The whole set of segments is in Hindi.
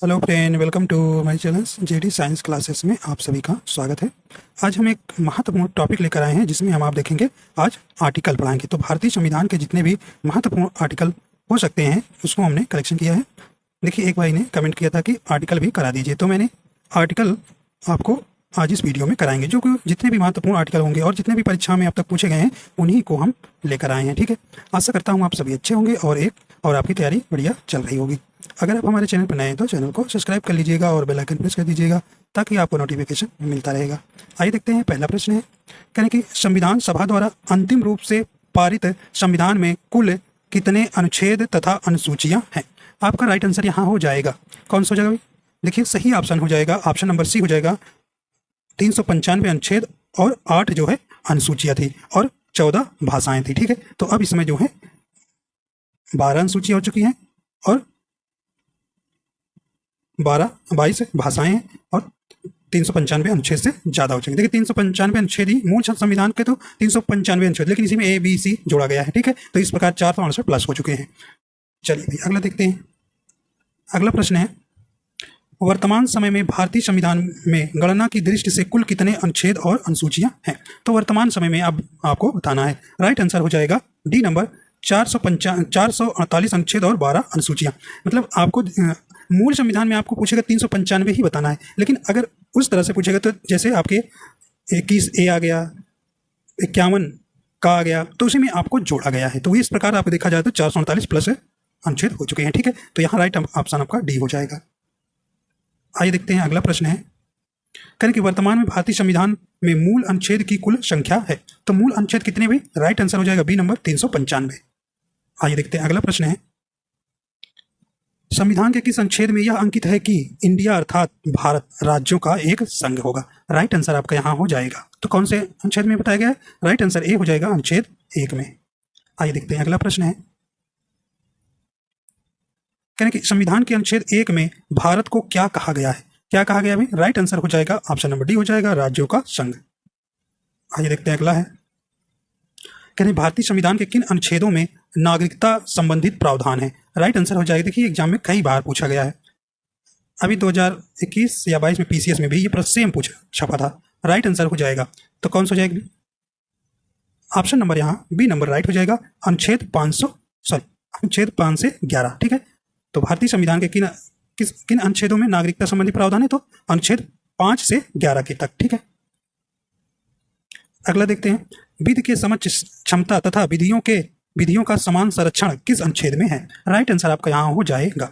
Hello friend, welcome to my channel JD science classes में आप सभी का स्वागत है। आज हम एक महत्वपूर्ण टॉपिक लेकर आए हैं जिसमें हम आप देखेंगे आज आर्टिकल पढ़ाएंगे। तो भारतीय संविधान के जितने भी महत्वपूर्ण आर्टिकल हो सकते हैं उसको हमने कलेक्शन किया है। देखिए, एक भाई ने कमेंट किया था कि आर्टिकल भी करा दीजिए, तो मैंने आर्टिकल आपको आज इस वीडियो में कराएंगे। जो कि जितने भी महत्वपूर्ण आर्टिकल होंगे और जितने भी परीक्षा में अब तक पूछे गए हैं उन्हीं को हम लेकर आए हैं। ठीक है, आशा करता हूँ आप सभी अच्छे होंगे और आपकी तैयारी बढ़िया चल रही होगी। अगर आप हमारे चैनल पर नए हैं तो चैनल को सब्सक्राइब कर लीजिएगा और बेल आइकन प्रेस कर दीजिएगा ताकि आपको नोटिफिकेशन मिलता रहेगा। आइए देखते हैं, पहला प्रश्न है, कहने कि संविधान सभा द्वारा अंतिम रूप से पारित संविधान में कुल कितने अनुच्छेद तथा अनुसूचियां हैं। आपका राइट आंसर यहाँ हो जाएगा, कौन सा हो जाएगा भाई? देखिए, सही ऑप्शन हो जाएगा, ऑप्शन नंबर सी हो जाएगा। 395 अनुच्छेद और 8 जो है अनुसूचियां थी और 14 भाषाएं थी। ठीक है, तो अब इसमें जो है 12 अनुसूचियां हो चुकी हैं और 22 भाषाएं हैं और 395 अनुच्छेद से ज़्यादा हो चुके हैं। देखिए, 395 अनुच्छेद ही मूल संविधान के, तो 395 अनुच्छेद, लेकिन इसी में ए बी सी जोड़ा गया है। ठीक है, तो इस प्रकार 468 प्लस हो चुके हैं। चलिए भाई, अगला देखते हैं। अगला प्रश्न है, वर्तमान समय में भारतीय संविधान में गणना की दृष्टि से कुल कितने अनुच्छेद और अनुसूचियां हैं। तो वर्तमान समय में अब आपको बताना है। राइट आंसर हो जाएगा डी नंबर, 448 अनुच्छेद और 12 अनुसूचियां। मतलब आपको मूल संविधान में आपको पूछेगा 395 ही बताना है, लेकिन अगर उस तरह से पूछेगा तो जैसे आपके 21 ए आ गया, 51 का आ गया, तो उसी में आपको जोड़ा गया है। तो इस प्रकार आप देखा जाए तो 448 प्लस अनुच्छेद हो चुके हैं। ठीक है, तो यहाँ राइट ऑप्शन आपका डी हो जाएगा। आइए देखते हैं, अगला प्रश्न है, कहें कि वर्तमान में भारतीय संविधान में मूल अनुच्छेद की कुल संख्या है। तो मूल अनुच्छेद कितने भी? राइट आंसर हो जाएगा बी नंबर, 395। आइए देखते हैं, अगला प्रश्न है, संविधान के किस अनुच्छेद में यह अंकित है कि इंडिया अर्थात भारत राज्यों का एक संघ होगा। राइट आंसर आपका यहाँ हो जाएगा, तो कौन से अनुच्छेद में बताया गया है? राइट आंसर ए हो जाएगा, अनुच्छेद 1 में। आइए देखते हैं, अगला प्रश्न है, कहने कि संविधान के अनुच्छेद 1 में भारत को क्या कहा गया है? क्या कहा गया भाई? राइट आंसर हो जाएगा ऑप्शन नंबर डी हो जाएगा, राज्यों का संघ। आइए देखते हैं, अगला है, कहने भारतीय संविधान के किन अनुच्छेदों में नागरिकता संबंधित प्रावधान है। राइट आंसर हो जाएगा। देखिए, एग्जाम में कई बार पूछा गया है, अभी 2021 या 22 में पीसीएस में भी ये प्रश्न सेम छपा था। राइट आंसर हो जाएगा, तो कौन सा हो जाएगा? ऑप्शन नंबर यहाँ बी नंबर राइट हो जाएगा, अनुच्छेद 5 से 11। ठीक है, तो भारतीय संविधान के किन अनुच्छेदों में नागरिकता संबंधी प्रावधान है? तो अनुच्छेद 5 से 11 के तक। ठीक है, अगला देखते हैं, विधि के समझ क्षमता तथा विधियों का समान संरक्षण किस अनुच्छेद में है। राइट आंसर आपका यहाँ हो जाएगा,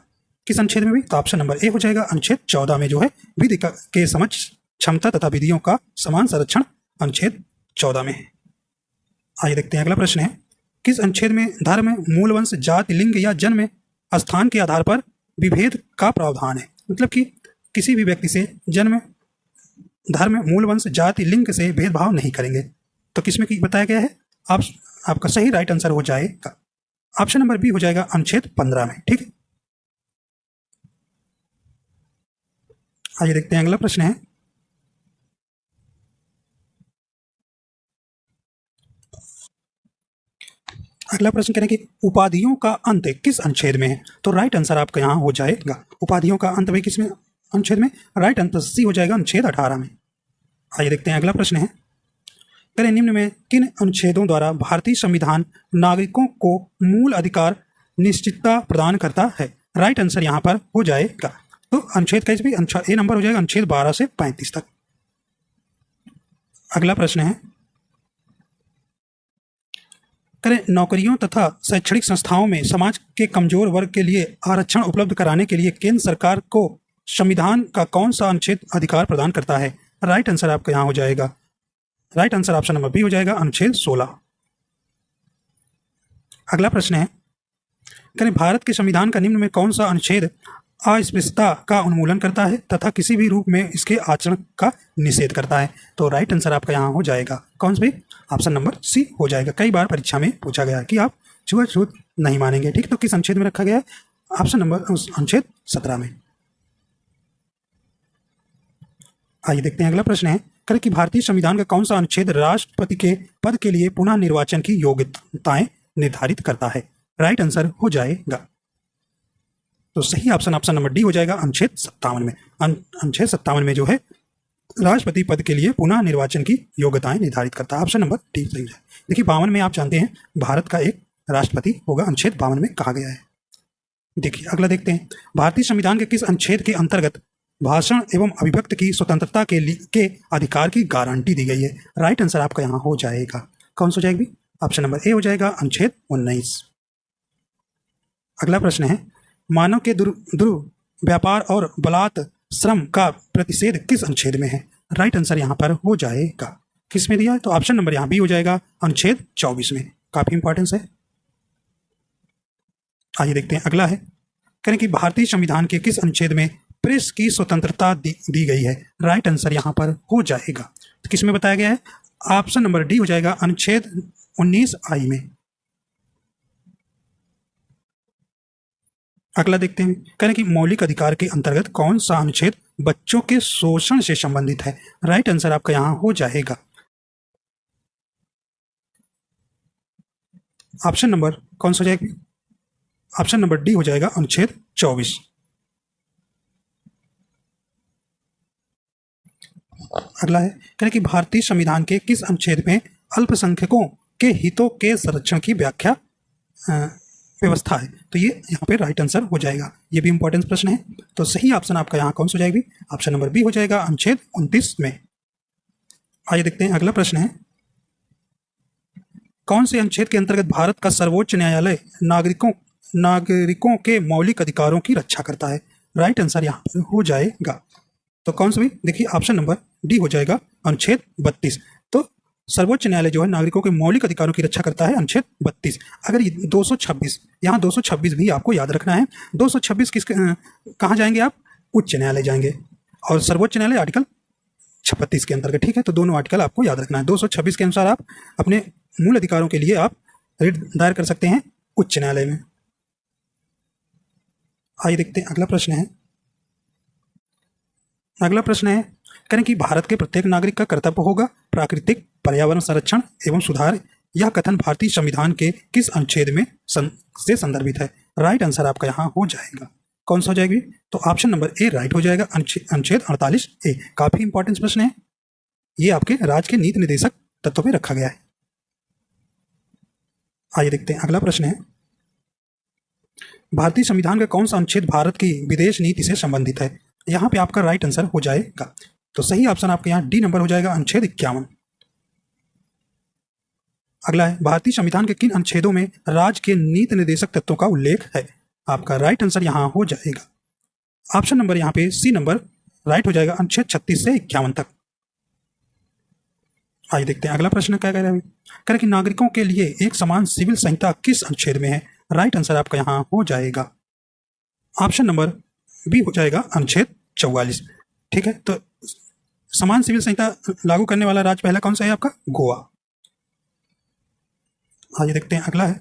किस अनुच्छेद में भी? तो ऑप्शन नंबर ए हो जाएगा, अनुच्छेद 14 में जो है विधि के समझ क्षमता तथा विधियों का समान संरक्षण अनुच्छेद 14 में है। आइए देखते हैं, अगला प्रश्न है, किस अनुच्छेद में धर्म, मूल वंश, जाति, लिंग या जन्म स्थान के आधार पर विभेद का प्रावधान है। मतलब कि किसी भी व्यक्ति से जन्म, धर्म, मूल वंश, जाति, लिंग से भेदभाव नहीं करेंगे। तो किसमें बताया गया है? आपका सही राइट आंसर हो जाएगा ऑप्शन नंबर बी हो जाएगा, अनुच्छेद 15 में। ठीक है, आइए देखते हैं, अगला प्रश्न है, अगला प्रश्न करें कि उपाधियों का अंत किस अनुच्छेद में है। तो राइट आंसर आपका यहाँ हो जाएगा, उपाधियों का अंत भी किसमें? अनुच्छेद में। राइट आंसर सी हो जाएगा, अनुच्छेद 18 में। आइए देखते हैं, अगला प्रश्न है, करें निम्न में किन अनुच्छेदों द्वारा भारतीय संविधान नागरिकों को मूल अधिकार निश्चितता प्रदान करता है। राइट आंसर यहाँ पर हो जाएगा, तो अनुच्छेद कैसे भी ए नंबर हो जाएगा, अनुच्छेद 12 से 35 तक। अगला प्रश्न है, करें नौकरियों तथा शैक्षणिक संस्थाओं में समाज के कमजोर वर्ग के लिए आरक्षण उपलब्ध कराने के लिए केंद्र सरकार को संविधान का कौन सा अनुच्छेद अधिकार प्रदान करता है। राइट आंसर आपका यहाँ हो जाएगा, right answer option number B हो जाएगा, अनुच्छेद 16। अगला प्रश्न है, करें भारत के संविधान का निम्न में कौन सा अनुच्छेद अस्पृश्यता का उन्मूलन करता है तथा किसी भी रूप में इसके आचरण का निषेध करता है। तो राइट आंसर आपका यहाँ हो जाएगा, कौन सा भी? ऑप्शन नंबर सी हो जाएगा। कई बार परीक्षा में पूछा गया है कि आप छुआछूत नहीं मानेंगे। ठीक, तो किस अनुच्छेद में रखा गया है? ऑप्शन नंबर अनुच्छेद 17 में। आइए देखते हैं, अगला प्रश्न है, करें कि भारतीय संविधान का कौन सा अनुच्छेद राष्ट्रपति के पद के लिए पुनः निर्वाचन की योग्यताएं निर्धारित करता है। राइट आंसर हो जाएगा तो सही ऑप्शन ऑप्शन नंबर डी हो जाएगा अनुच्छेद 57 में। अनुच्छेद 57 में जो है राष्ट्रपति पद के लिए पुनः निर्वाचन की योग्यताएं निर्धारित करता है। ऑप्शन नंबर डी सही है। देखिए 52 में आप जानते हैं भारत का एक राष्ट्रपति होगा, अनुच्छेद 52 में कहा गया है। देखिए अगला देखते हैं, भारतीय संविधान के किस अनुच्छेद के अंतर्गत भाषण एवं अभिव्यक्ति की स्वतंत्रता के अधिकार की गारंटी दी गई है। राइट आंसर आपका यहाँ हो जाएगा, कौन सा हो जाएगी? ऑप्शन नंबर ए हो जाएगा अनुच्छेद 19। अगला प्रश्न है, मानव के दुर्व्यापार और बलात् श्रम का प्रतिषेध किस अनुच्छेद में है? राइट आंसर यहाँ पर हो जाएगा, किस में दिया है? तो ऑप्शन नंबर यहाँ बी हो जाएगा अनुच्छेद 24 में। काफी इंपॉर्टेंस है। आइए देखते हैं अगला है, कहें कि भारतीय संविधान के किस अनुच्छेद में प्रेस की स्वतंत्रता दी गई है? राइट आंसर यहाँ पर हो जाएगा, तो किस में बताया गया है? ऑप्शन नंबर डी हो जाएगा अनुच्छेद 19 में। अगला देखते हैं, कहें कि मौलिक अधिकार के अंतर्गत कौन सा अनुच्छेद बच्चों के शोषण से संबंधित है? राइट आंसर आपका यहाँ हो जाएगा, ऑप्शन नंबर कौन सा हो जाएगा? ऑप्शन नंबर डी हो जाएगा अनुच्छेद 24। अगला है, कहें कि भारतीय संविधान के किस अनुच्छेद में अल्पसंख्यकों के हितों के संरक्षण की व्याख्या व्यवस्था है? तो ये यहाँ पे राइट आंसर हो जाएगा। ये भी इंपॉर्टेंट प्रश्न है, तो सही ऑप्शन आपका यहाँ कौन सा हो जाएगी? ऑप्शन नंबर बी हो जाएगा अनुच्छेद 29 में। आइए देखते हैं अगला प्रश्न है, कौन से अनुच्छेद के अंतर्गत भारत का सर्वोच्च न्यायालय नागरिकों के मौलिक अधिकारों की रक्षा करता है? राइट आंसर यहाँ पर हो जाएगा, तो कौन सा भी? देखिए ऑप्शन नंबर डी हो जाएगा अनुच्छेद 32। तो सर्वोच्च न्यायालय जो है नागरिकों के मौलिक अधिकारों की रक्षा करता है, अनुच्छेद 32। अगर 226, यहाँ 226 भी आपको याद रखना है। 226 कहाँ जाएंगे आप? उच्च न्यायालय जाएंगे, और सर्वोच्च न्यायालय आर्टिकल 36 के अंतर्गत, ठीक है? तो दोनों आर्टिकल आपको याद रखना है। 226 के अनुसार आप अपने मूल अधिकारों के लिए आप रिट दायर कर सकते हैं उच्च न्यायालय में। आइए देखते हैं अगला प्रश्न है। अगला प्रश्न है, करें कि भारत के प्रत्येक नागरिक का कर्तव्य होगा प्राकृतिक पर्यावरण संरक्षण एवं सुधार। यह कथन भारतीय संविधान के किस अनुच्छेद में से संदर्भित है? राइट आंसर आपका यहाँ हो जाएगा, कौन सा हो जाएगी? तो ऑप्शन नंबर ए राइट हो जाएगा, अनुच्छेद 48A। काफी इंपॉर्टेंट प्रश्न है, ये आपके राज्य के नीति निर्देशक तत्वों में रखा गया है। आइए देखते हैं अगला प्रश्न है, भारतीय संविधान का कौन सा अनुच्छेद भारत की विदेश नीति से संबंधित है? यहाँ पे आपका राइट आंसर हो जाएगा, तो सही ऑप्शन आपका यहाँ डी नंबर हो जाएगा, अनुच्छेद 51। अगला है, भारतीय संविधान के किन अनुच्छेदों में राज्य के नीति निर्देशक तत्वों का उल्लेख है? आपका राइट आंसर यहाँ हो जाएगा, ऑप्शन नंबर यहाँ पे सी नंबर राइट हो जाएगा, अनुच्छेद 36 से 51 तक। आइए देखते हैं अगला प्रश्न क्या कह रहा है, कह कि नागरिकों के लिए एक समान सिविल संहिता किस अनुच्छेद में है? राइट आंसर आपका यहाँ हो जाएगा, ऑप्शन नंबर बी हो जाएगा, अनुच्छेद 44। ठीक है, तो समान सिविल संहिता लागू करने वाला राज्य पहला कौन सा है आपका? गोवा। आइए देखते हैं अगला है,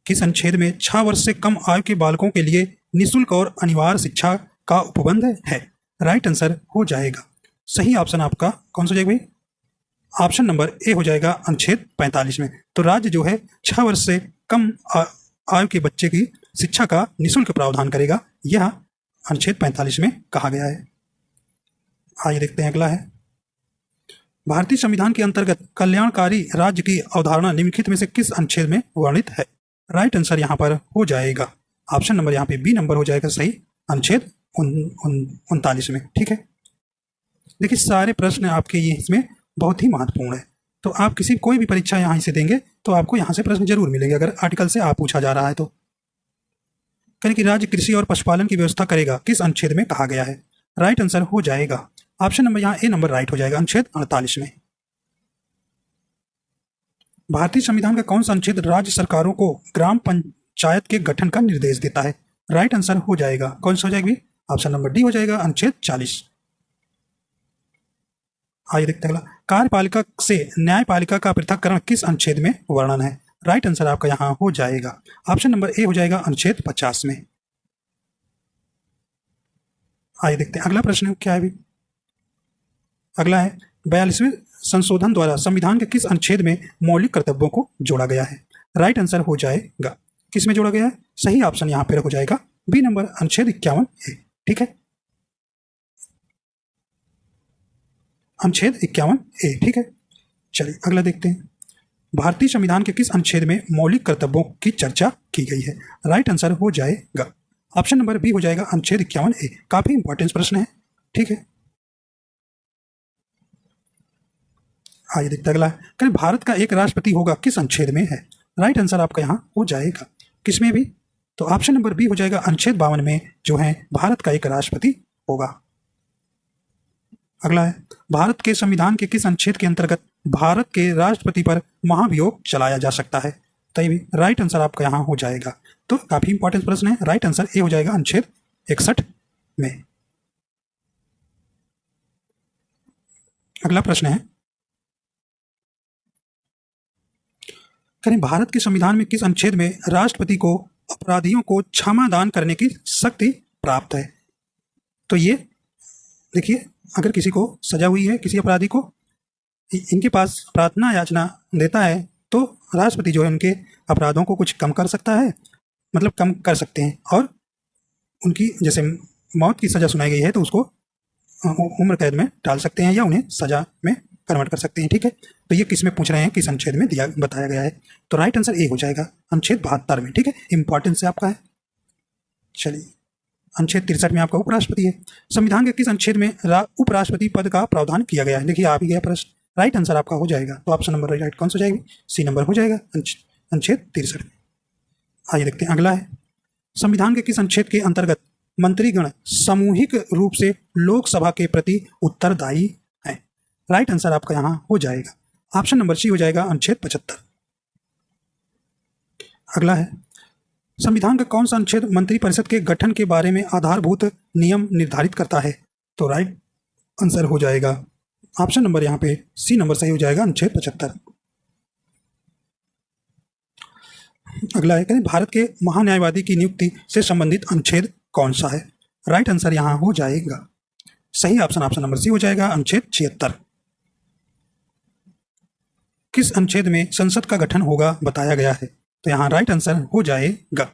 किस अनुच्छेद में 6 वर्ष से कम आयु के बालकों के लिए निःशुल्क और अनिवार्य शिक्षा का उपबंध है? राइट आंसर हो जाएगा, सही ऑप्शन आपका कौन सा हो जाएगा भाई? ऑप्शन नंबर ए हो जाएगा, अनुच्छेद 45 में। तो राज्य जो है 6 वर्ष से कम आयु के बच्चे की शिक्षा का निःशुल्क प्रावधान करेगा, यह अनुच्छेद 45 में कहा गया है। आइए देखते हैं अगला है, भारतीय संविधान के अंतर्गत कल्याणकारी राज्य की अवधारणा निम्नलिखित में से किस अनुच्छेद में वर्णित है? राइट आंसर यहाँ पर हो जाएगा, ऑप्शन नंबर यहाँ पे बी नंबर हो जाएगा सही, अनुच्छेद 39 में। ठीक है, देखिए सारे प्रश्न आपके ये इसमें बहुत ही महत्वपूर्ण है, तो आप कोई भी परीक्षा यहाँ से देंगे तो आपको यहाँ से प्रश्न जरूर मिलेंगे अगर आर्टिकल से आप पूछा जा रहा है तो। कहें कि राज्य कृषि और पशुपालन की व्यवस्था करेगा, किस अनुच्छेद में कहा गया है? राइट आंसर हो जाएगा, ऑप्शन नंबर यहाँ ए नंबर राइट हो जाएगा, अनुच्छेद 48 में। भारतीय संविधान का कौन सा अनुच्छेद राज्य सरकारों को ग्राम पंचायत के गठन का निर्देश देता है? राइट आंसर हो जाएगा, कौन सा हो जाएगी? ऑप्शन नंबर डी हो जाएगा, अनुच्छेद 40। आइए देखते हैं अगला, कार्यपालिका से न्यायपालिका का पृथक्करण किस अनुच्छेद में वर्णन है? राइट आंसर आपका यहाँ हो जाएगा, ऑप्शन नंबर ए हो जाएगा, अनुच्छेद 50 में। आइए देखते हैं अगला प्रश्न क्या है भी। अगला है, 42वें संशोधन द्वारा संविधान के किस अनुच्छेद में मौलिक कर्तव्यों को जोड़ा गया है? राइट आंसर हो जाएगा, किस में जोड़ा गया है? सही ऑप्शन यहाँ पर हो जाएगा, बी नंबर अनुच्छेद 51A। ठीक है, अनुच्छेद 51A। ठीक है, चलिए अगला देखते हैं। भारतीय संविधान के किस अनुच्छेद में मौलिक कर्तव्यों की चर्चा की गई है? राइट आंसर हो जाएगा ऑप्शन नंबर बी हो जाएगा अनुच्छेद 51A। काफी इंपॉर्टेंट प्रश्न है। ठीक है, आइए देखते अगला है। कहीं भारत का एक राष्ट्रपति होगा किस अनुच्छेद में है? राइट आंसर आपका यहाँ हो जाएगा किसमें भी, तो ऑप्शन नंबर बी हो जाएगा अनुच्छेद 52 में जो है भारत का एक राष्ट्रपति होगा। अगला है, भारत के संविधान के किस अनुच्छेद के अंतर्गत भारत के राष्ट्रपति पर महाभियोग चलाया जा सकता है? तो ये भी राइट आंसर आपका यहाँ हो जाएगा। तो काफी इंपॉर्टेंट प्रश्न है, राइट आंसर ए हो जाएगा अनुच्छेद 61 में। अगला प्रश्न है, करें भारत के संविधान में किस अनुच्छेद में राष्ट्रपति को अपराधियों को क्षमा दान करने की शक्ति प्राप्त है? तो ये देखिए, अगर किसी को सजा हुई है, किसी अपराधी को, इनके पास प्रार्थना याचना देता है तो राष्ट्रपति जो है उनके अपराधों को कुछ कम कर सकता है, मतलब कम कर सकते हैं, और उनकी जैसे मौत की सजा सुनाई गई है तो उसको उम्र कैद में डाल सकते हैं या उन्हें सजा में कन्वर्ट कर सकते हैं। ठीक है, तो ये किस में पूछ रहे हैं, किस अनुच्छेद में दिया बताया गया है? तो राइट आंसर ए हो जाएगा अनुच्छेद 72 में। ठीक है, इंपॉर्टेंस से आपका है। चलिए, अनुच्छेद 63 में आपका उपराष्ट्रपति है। संविधान के किस अनुच्छेद में उपराष्ट्रपति पद का प्रावधान किया गया है? देखिए आ भी गया प्रश्न, राइट आंसर आपका हो जाएगा। तो ऑप्शन नंबर राइट कौन सा हो जाएगी? सी नंबर हो जाएगा अनुच्छेद 63 में। आइए देखते हैं अगला है, संविधान के किस अनुच्छेद के अंतर्गत मंत्रीगण सामूहिक रूप से लोकसभा के प्रति उत्तरदायी हैं? राइट आंसर आपका यहाँ हो जाएगा ऑप्शन नंबर सी हो जाएगा अनुच्छेद 75। अगला है, संविधान का कौन सा अनुच्छेद मंत्रिपरिषद के गठन के बारे में आधारभूत नियम निर्धारित करता है? तो राइट आंसर हो जाएगा ऑप्शन नंबर यहाँ पे सी नंबर सही हो जाएगा अनुच्छेद 75। अगला है, कहें भारत के महान्यायवादी की नियुक्ति से संबंधित अनुच्छेद कौन सा है? राइट आंसर यहाँ हो जाएगा सही ऑप्शन नंबर सी हो जाएगा अनुच्छेद 76। किस अनुच्छेद में संसद का गठन होगा बताया गया है? तो यहाँ राइट आंसर हो जाएगा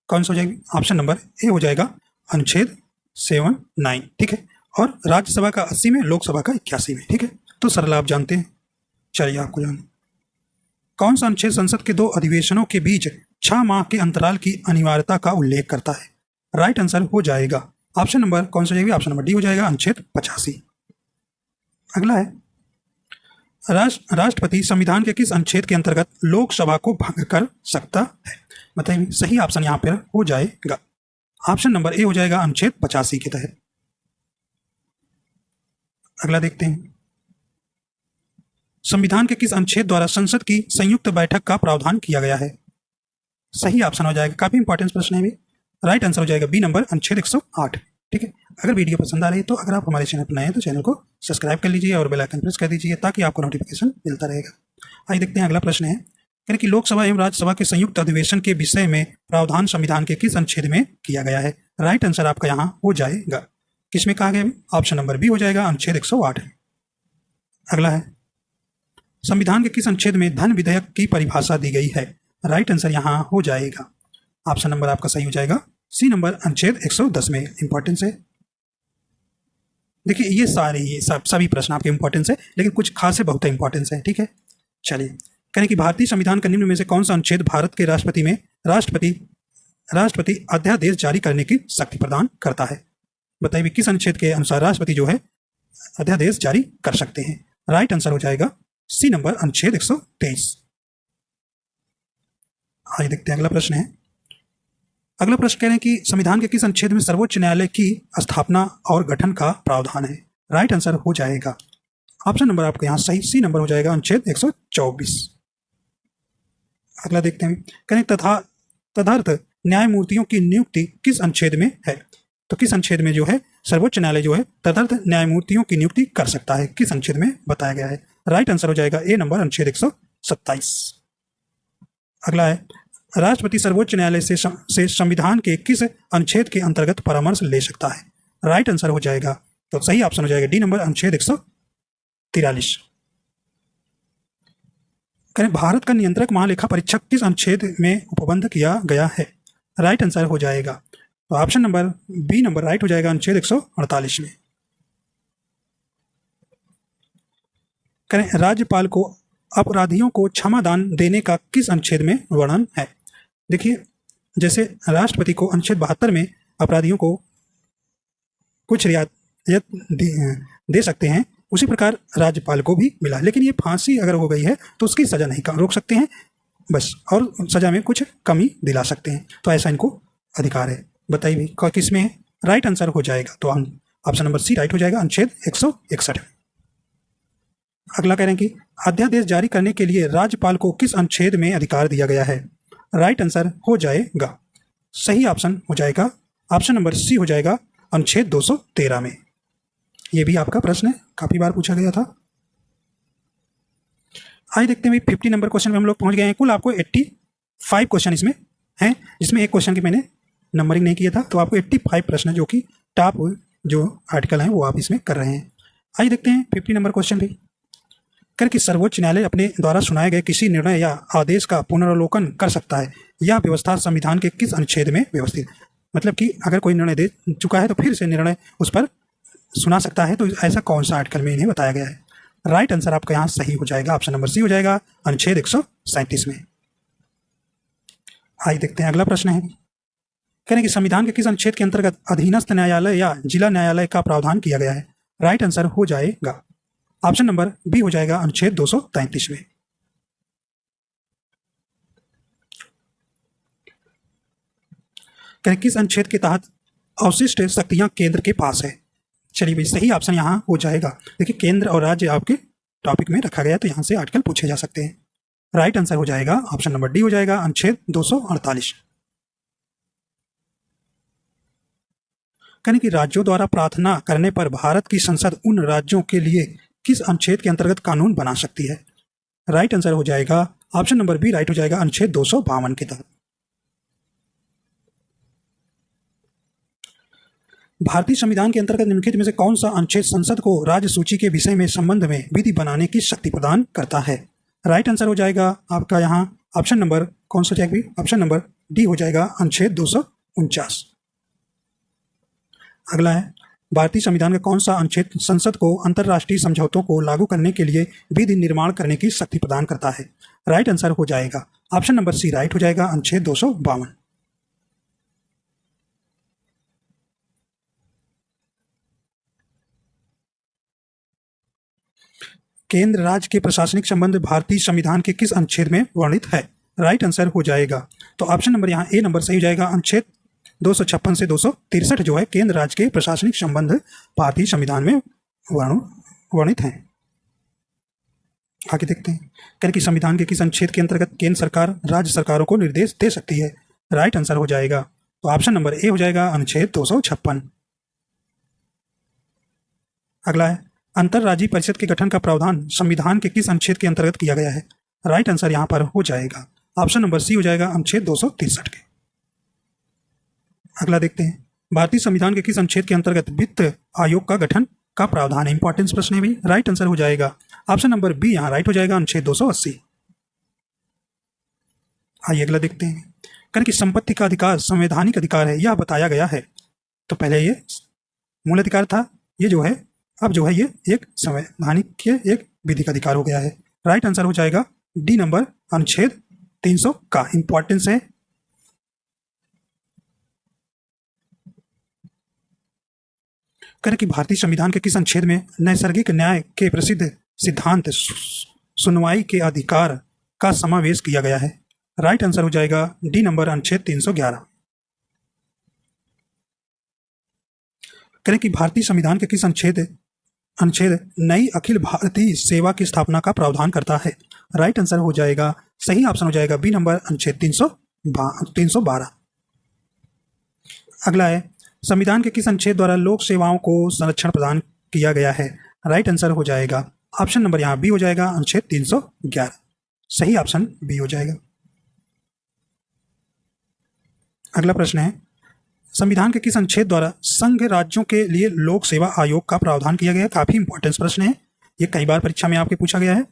कौन सा हो जाएगी? ऑप्शन नंबर ए हो जाएगा अनुच्छेद 79। ठीक है, और राज्यसभा का 80 में, लोकसभा का 81 में। ठीक है, तो सरल आप जानते हैं। चलिए आपको जान, कौन सा अनुच्छेद संसद के दो अधिवेशनों के बीच 6 माह के अंतराल की अनिवार्यता का उल्लेख करता है? राइट आंसर हो जाएगा ऑप्शन नंबर कौन सा हो जाएगा? ऑप्शन नंबर डी हो जाएगा अनुच्छेद 85। अगला है, राष्ट्रपति संविधान के किस अनुच्छेद के अंतर्गत लोकसभा को भंग कर सकता है? बताइए, सही ऑप्शन यहाँ पर हो जाएगा ऑप्शन नंबर ए हो जाएगा अनुच्छेद 85 के तहत। अगला देखते हैं, संविधान के किस अनुच्छेद द्वारा संसद की संयुक्त बैठक का प्रावधान किया गया है? सही ऑप्शन हो जाएगा, काफी इंपॉर्टेंट प्रश्न है भी, राइट आंसर हो जाएगा बी नंबर अनुच्छेद 108। ठीक है, अगर वीडियो पसंद आ रही है तो अगर आप हमारे चैनल पर नए हैं तो चैनल को सब्सक्राइब कर लीजिए और बेल आइकन प्रेस कर दीजिए ताकि आपको नोटिफिकेशन मिलता रहेगा। आइए देखते हैं अगला प्रश्न है, यानी कि लोकसभा एवं राज्यसभा के संयुक्त अधिवेशन के विषय में प्रावधान संविधान के किस अनुच्छेद में किया गया है? राइट आंसर आपका यहाँ हो जाएगा किसमें कहा गया? ऑप्शन नंबर बी हो जाएगा अनुच्छेद 108। अगला है, संविधान के किस अनुच्छेद में धन विधेयक की परिभाषा दी गई है? राइट आंसर यहाँ हो जाएगा ऑप्शन नंबर आपका सही हो जाएगा सी नंबर अनुच्छेद 110 में। इंपॉर्टेंस है, देखिए ये सारे सभी प्रश्न आपके इंपॉर्टेंस है, लेकिन कुछ खास है, बहुत इंपॉर्टेंस है। ठीक है, चलिए, कहें कि भारतीय संविधान का निम्न में से कौन सा अनुच्छेद भारत के राष्ट्रपति में राष्ट्रपति अध्यादेश जारी करने की शक्ति प्रदान करता है? बताइए किस अनुच्छेद के अनुसार राष्ट्रपति जो है अध्यादेश जारी कर सकते हैं? राइट आंसर हो जाएगा सी नंबर अनुच्छेद 123। आइए देखते हैं अगला प्रश्न है, अगला प्रश्न कह रहे हैं कि संविधान के किस अनुच्छेद में सर्वोच्च न्यायालय की स्थापना और गठन का प्रावधान है? राइट आंसर हो जाएगा ऑप्शन नंबर आपका यहाँ सही सी नंबर हो जाएगा अनुच्छेद 124। अगला देखते हैं, कहें तदर्थ न्यायमूर्तियों की नियुक्ति किस अनुच्छेद में है? तो किस अनुच्छेद में जो है सर्वोच्च न्यायालय जो है तदर्थ न्यायमूर्तियों की नियुक्ति कर सकता है, किस अनुच्छेद में बताया गया है? राइट आंसर हो जाएगा ए नंबर अनुच्छेद 127। अगला है, राष्ट्रपति सर्वोच्च न्यायालय से संविधान के किस अनुच्छेद के अंतर्गत परामर्श ले सकता है? राइट आंसर हो जाएगा, तो सही ऑप्शन हो जाएगा डी नंबर अनुच्छेद 143। करें भारत का नियंत्रक महालेखा परीक्षक किस अनुच्छेद में उपबंध किया गया है? राइट आंसर हो जाएगा तो option number B number right हो जाएगा अनुच्छेद 148 में। करें राज्यपाल को अपराधियों को क्षमादान देने का किस अनुच्छेद में वर्णन है। देखिए, जैसे राष्ट्रपति को अनुच्छेद 72 में अपराधियों को कुछ रियायत दे सकते हैं, उसी प्रकार राज्यपाल को भी मिला। लेकिन ये फांसी अगर हो गई है तो उसकी सजा नहीं रोक सकते हैं बस, और सजा में कुछ कमी दिला सकते हैं। तो ऐसा इनको अधिकार है। बताइए भी किस में राइट आंसर हो जाएगा। तो ऑप्शन नंबर सी राइट हो जाएगा अनुच्छेद 161 में। अगला कह रहे हैं कि अध्यादेश जारी करने के लिए राज्यपाल को किस अनुच्छेद में अधिकार दिया गया है। राइट आंसर हो जाएगा, सही ऑप्शन हो जाएगा ऑप्शन नंबर सी हो जाएगा अनुच्छेद 213 में। ये भी आपका प्रश्न है, काफी बार पूछा गया था। आइए देखते हैं 50 नंबर क्वेश्चन में हम लोग पहुंच गए हैं। कुल आपको 85 क्वेश्चन इसमें हैं, जिसमें एक क्वेश्चन की मैंने नंबरिंग नहीं किया था, तो आपको 85 प्रश्न जो कि टॉप जो आर्टिकल हैं वो आप इसमें कर रहे हैं। आइए देखते हैं 50 नंबर क्वेश्चन भी। कर कि सर्वोच्च न्यायालय अपने द्वारा सुनाए गए किसी निर्णय या आदेश का पुनरावलोकन कर सकता है। यह व्यवस्था संविधान के किस अनुच्छेद में व्यवस्थित। मतलब कि अगर कोई निर्णय दे चुका है तो फिर से निर्णय उस पर सुना सकता है, तो ऐसा कौन सा आर्टिकल में इन्हें बताया गया है। राइट आंसर आपका यहाँ सही हो जाएगा, ऑप्शन नंबर सी हो जाएगा अनुच्छेद 137 में। आइए देखते हैं अगला प्रश्न है। करें कि संविधान के किस अनुच्छेद के अंतर्गत अधीनस्थ न्यायालय या जिला न्यायालय का प्रावधान किया गया है। राइट आंसर हो जाएगा ऑप्शन नंबर बी हो जाएगा अनुच्छेद 233 में। करें किस अनुच्छेद के तहत अवशिष्ट शक्तियां केंद्र के पास है। चलिए भाई, सही ऑप्शन यहाँ हो जाएगा। देखिए, केंद्र और राज्य आपके टॉपिक में रखा गया, तो यहाँ से आर्टिकल पूछे जा सकते हैं। राइट आंसर हो जाएगा ऑप्शन नंबर डी हो जाएगा अनुच्छेद 248। करें कि राज्यों द्वारा प्रार्थना करने पर भारत की संसद उन राज्यों के लिए किस अनुच्छेद के अंतर्गत कानून बना सकती है। राइट आंसर हो जाएगा ऑप्शन नंबर बी राइट हो जाएगा अनुच्छेद 252 के तहत। भारतीय संविधान के अंतर्गत निम्नलिखित में से कौन सा अनुच्छेद संसद को राज्य सूची के विषय में संबंध में विधि बनाने की शक्ति प्रदान करता है। राइट आंसर हो जाएगा आपका यहाँ ऑप्शन नंबर कौन सा जाएगा, ऑप्शन नंबर डी हो जाएगा अनुच्छेद 249। अगला है, भारतीय संविधान का कौन सा अनुच्छेद संसद को अंतर्राष्ट्रीय समझौतों को लागू करने के लिए विधि निर्माण करने की शक्ति प्रदान करता है। राइट आंसर हो जाएगा ऑप्शन नंबर सी राइट हो जाएगा अनुच्छेद 252। केंद्र राज्य के प्रशासनिक संबंध भारतीय संविधान के किस अनुच्छेद में वर्णित है। राइट आंसर हो जाएगा, तो ऑप्शन नंबर यहाँ ए नंबर सही हो जाएगा अनुच्छेद 256 से 263 जो है केंद्र राज्य के प्रशासनिक संबंध भारतीय संविधान में वर्णित हैं। आगे देखते हैं, करें कि संविधान के किस अनुच्छेद के अंतर्गत केंद्र सरकार राज्य सरकारों को निर्देश दे सकती है। राइट आंसर हो जाएगा, तो ऑप्शन नंबर ए हो जाएगा अनुच्छेद 256। अगला है, अंतरराज्यीय परिषद के गठन का प्रावधान संविधान के किस अनुच्छेद के अंतर्गत किया गया है। राइट आंसर यहाँ पर हो जाएगा ऑप्शन नंबर सी हो जाएगा अनुच्छेद 263 के। अगला देखते हैं, भारतीय संविधान के किस अनुच्छेद के अंतर्गत वित्त आयोग का गठन का प्रावधान है। इंपॉर्टेंस प्रश्न है भी। राइट आंसर हो जाएगा ऑप्शन नंबर बी यहाँ राइट हो जाएगा अनुच्छेद 280। आइए अगला देखते हैं, करें कि संपत्ति का अधिकार संवैधानिक अधिकार है यह बताया गया है। तो पहले ये मूल अधिकार था, ये जो है अब जो है ये एक संवैधानिक के एक विधिक अधिकार हो गया है। राइट आंसर हो जाएगा डी नंबर अनुच्छेद 300 का। इंपॉर्टेंस है। करें कि भारतीय संविधान के किस अनुच्छेद में नैसर्गिक न्याय के प्रसिद्ध सिद्धांत सुनवाई के अधिकार का समावेश किया गया है। राइट आंसर हो जाएगा डी नंबर अनुच्छेद 311। करें कि भारतीय संविधान के किस अनुच्छेद नई अखिल भारतीय सेवा की स्थापना का प्रावधान करता है। राइट आंसर हो जाएगा, सही ऑप्शन हो जाएगा बी नंबर अनुच्छेद 312। अगला है, संविधान के किस अनुच्छेद द्वारा लोक सेवाओं को संरक्षण प्रदान किया गया है। राइट आंसर हो जाएगा ऑप्शन नंबर यहाँ बी हो जाएगा अनुच्छेद 311। सही ऑप्शन बी हो जाएगा। अगला प्रश्न है, संविधान के किस अनुच्छेद द्वारा संघ राज्यों के लिए लोक सेवा आयोग का प्रावधान किया गया है। काफी इंपॉर्टेंस प्रश्न है, ये कई बार परीक्षा में आपके पूछा गया है।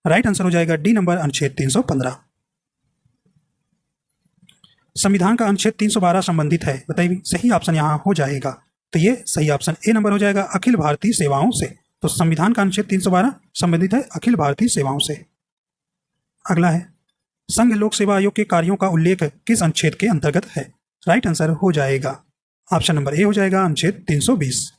राइट आंसर हो जाएगा डी नंबर अनुच्छेद 315। संविधान का अनुच्छेद 312 संबंधित है, बताइए। सही ऑप्शन यहाँ हो जाएगा, तो ये सही ऑप्शन ए नंबर हो जाएगा, अखिल भारतीय सेवाओं से। तो संविधान का अनुच्छेद 312 संबंधित है अखिल भारतीय सेवाओं से। अगला है, संघ लोक सेवा आयोग के कार्यों का उल्लेख किस अनुच्छेद के अंतर्गत है? राइट आंसर हो जाएगा ऑप्शन नंबर ए हो जाएगा, अनुच्छेद 320।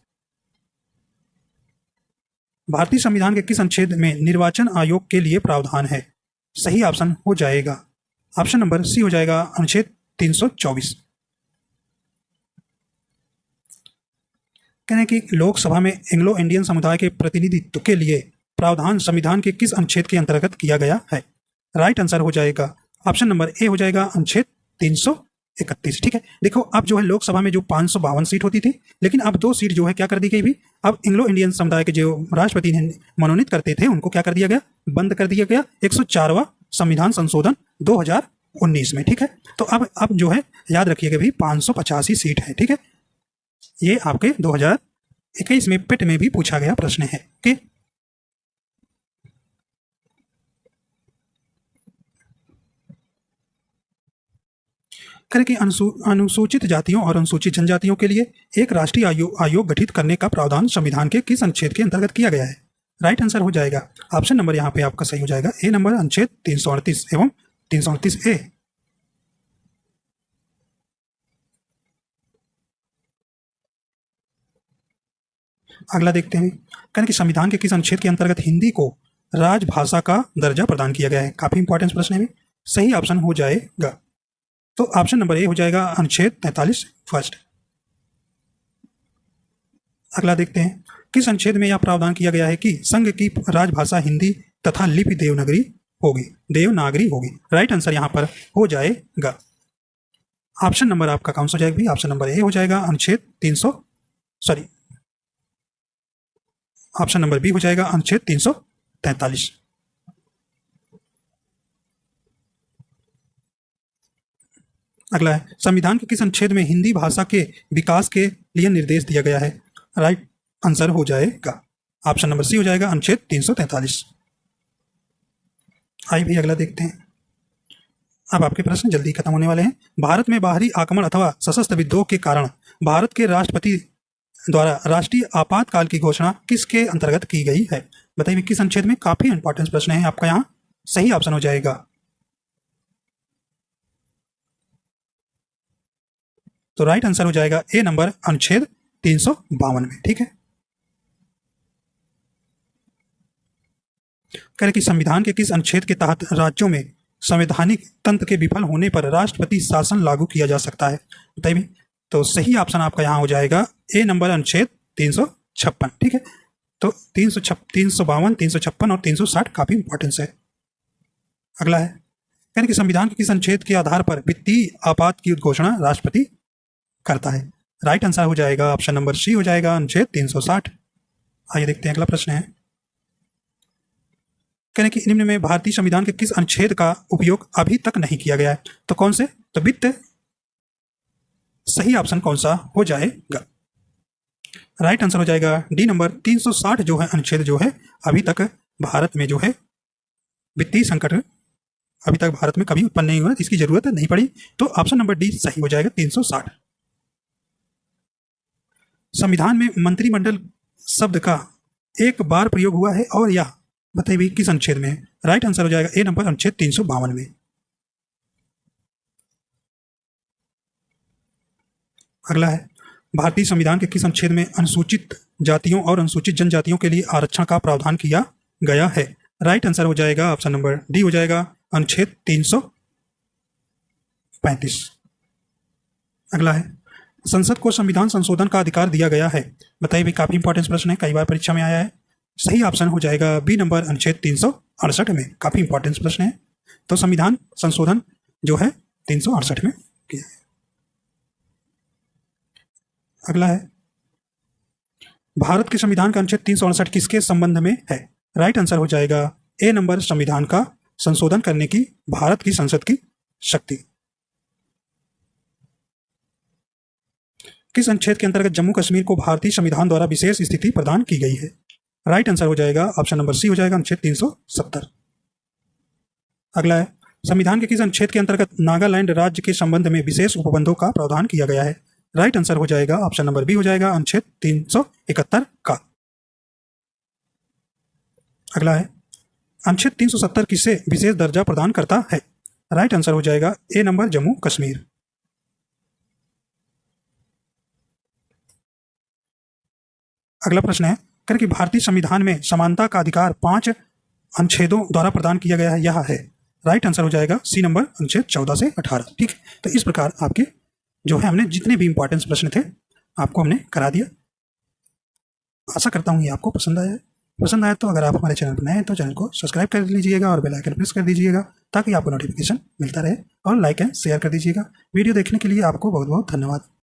भारतीय संविधान के किस अनुच्छेद में निर्वाचन आयोग के लिए प्रावधान है? सही ऑप्शन हो जाएगा, ऑप्शन नंबर सी हो जाएगा, अनुच्छेद 324। कहने कि लोकसभा में एंग्लो इंडियन समुदाय के प्रतिनिधित्व के लिए प्रावधान संविधान के किस अनुच्छेद के अंतर्गत किया गया है? राइट आंसर हो जाएगा, ऑप्शन नंबर ए हो जाएगा, अनुच्छेद 331। ठीक है, देखो अब जो है लोकसभा में जो 552 सीट होती थी, लेकिन अब 2 सीट जो है क्या कर दी गई भी, अब एंग्लो इंडियन समुदाय के जो राष्ट्रपति ने मनोनीत करते थे उनको क्या कर दिया गया, बंद कर दिया गया 104वां संविधान संशोधन 2019 में। ठीक है, तो अब जो है याद रखिएगा भी 585 सीट है। ठीक है, ये आपके 2021 में पेट में भी पूछा गया प्रश्न है। ओके, कि अनुसूचित जातियों और अनुसूचित जनजातियों के लिए एक राष्ट्रीय आयोग गठित करने का प्रावधान संविधान के किस अनुच्छेद के अंतर्गत किया गया है? राइट आंसर हो जाएगा, ऑप्शन नंबर यहाँ पे आपका सही हो जाएगा, ए नंबर, अनुच्छेद 338 एवं 338 ए। अगला देखते हैं, कहने कि संविधान के किस अनुच्छेद के अंतर्गत हिंदी को राजभाषा का दर्जा प्रदान किया गया है? काफी इंपॉर्टेंट प्रश्न है, सही ऑप्शन हो जाएगा, तो ऑप्शन नंबर ए हो जाएगा, अनुच्छेद 43 फर्स्ट। अगला देखते हैं, किस अनुच्छेद में यह प्रावधान किया गया है कि संघ की राजभाषा हिंदी तथा लिपि देवनागरी होगी? राइट आंसर यहां पर हो जाएगा, ऑप्शन नंबर आपका कौन सा हो जाएगा? ऑप्शन नंबर ए हो जाएगा, अनुच्छेद 300 ऑप्शन नंबर बी हो जाएगा, अनुच्छेद 343। अगला है, संविधान के किस अनुच्छेद में हिंदी भाषा के विकास के लिए निर्देश दिया गया है? राइट आंसर हो जाएगा, ऑप्शन नंबर सी हो जाएगा, अनुच्छेद 343। आइए भी अगला देखते हैं, अब आपके प्रश्न जल्दी खत्म होने वाले हैं। भारत में बाहरी आक्रमण अथवा सशस्त्र विद्रोह के कारण भारत के राष्ट्रपति द्वारा राष्ट्रीय आपातकाल की घोषणा किसके अंतर्गत की गई है? बताइए किस अनुच्छेद में? काफी इंपॉर्टेंट प्रश्न है आपका, यहाँ सही ऑप्शन हो जाएगा, तो राइट आंसर हो जाएगा ए नंबर, अनुच्छेद 352 में। ठीक है, कह रहे कि संविधान के किस अनुच्छेद के तहत राज्यों में संवैधानिक तंत्र के विफल होने पर राष्ट्रपति शासन लागू किया जा सकता है? बताइए, तो सही ऑप्शन आपका यहाँ हो जाएगा, ए नंबर, अनुच्छेद 356। ठीक है, तो 352, 356 और 360 काफी इंपॉर्टेंस है। अगला है, यानी कि संविधान के किस अनुच्छेद के आधार पर वित्तीय आपात की घोषणा राष्ट्रपति करता है? राइट आंसर हो जाएगा, ऑप्शन नंबर सी हो जाएगा, अनुच्छेद 360। आइए देखते हैं अगला प्रश्न है, कहने कि निम्न में भारतीय संविधान के किस अनुच्छेद का उपयोग अभी तक नहीं किया गया है? तो कौन से? तो वित्त, सही ऑप्शन कौन सा हो जाएगा? राइट आंसर हो जाएगा डी नंबर, 360 जो है अनुच्छेद जो है अभी तक भारत में जो है वित्तीय संकट अभी तक भारत में कभी उत्पन्न नहीं हुआ, इसकी जरूरत नहीं पड़ी, तो ऑप्शन नंबर डी सही हो जाएगा, 360। संविधान में मंत्रिमंडल शब्द का एक बार प्रयोग हुआ है और यह बताइए किस अनुच्छेद में? राइट आंसर हो जाएगा ए नंबर, अनुच्छेद 352 में। अगला है, भारतीय संविधान के किस अनुच्छेद में अनुसूचित जातियों और अनुसूचित जनजातियों के लिए आरक्षण का प्रावधान किया गया है? राइट आंसर हो जाएगा, ऑप्शन नंबर डी हो जाएगा, अनुच्छेद 335। अगला है, संसद को संविधान संशोधन का अधिकार दिया गया है? बताइए भी, काफी इंपॉर्टेंट प्रश्न है, कई बार परीक्षा में आया है। सही ऑप्शन हो जाएगा बी नंबर, अनुच्छेद 368 में। काफी इंपॉर्टेंट प्रश्न है, तो संविधान संशोधन जो है 368 में किया है। अगला है, भारत के संविधान का अनुच्छेद 368 किसके संबंध में है? राइट आंसर हो जाएगा ए नंबर, संविधान का संशोधन करने की भारत की संसद की शक्ति। किस अनुच्छेद के अंतर्गत जम्मू कश्मीर को भारतीय संविधान द्वारा विशेष स्थिति प्रदान की गई है? राइट आंसर हो जाएगा, ऑप्शन नंबर सी हो जाएगा, अनुच्छेद 370। अगला है, संविधान के किस अनुच्छेद के अंतर्गत नागालैंड राज्य के संबंध में विशेष उपबंधों का प्रावधान किया गया है? राइट आंसर हो जाएगा ऑप्शन नंबर बी हो जाएगा अनुच्छेद 371 का। अगला है अनुच्छेद 370 किसे विशेष दर्जा प्रदान करता है? राइट आंसर हो जाएगा ए नंबर जम्मू कश्मीर। अगला प्रश्न है कर कि भारतीय संविधान में समानता का अधिकार 5 अनुच्छेदों द्वारा प्रदान किया गया है, यह है। राइट आंसर हो जाएगा सी नंबर अनुच्छेद 14 से 18। ठीक है, तो इस प्रकार आपके जो है हमने जितने भी इंपॉर्टेंस प्रश्न थे आपको हमने करा दिया। आशा करता हूँ ये आपको पसंद आया है। पसंद आया तो अगर आप हमारे चैनल पर नए हैं तो चैनल को सब्सक्राइब कर लीजिएगा और बेल आइकन प्रेस कर दीजिएगा ताकि आपको नोटिफिकेशन मिलता रहे, और लाइक एंड शेयर कर दीजिएगा। वीडियो देखने के लिए आपको बहुत बहुत धन्यवाद।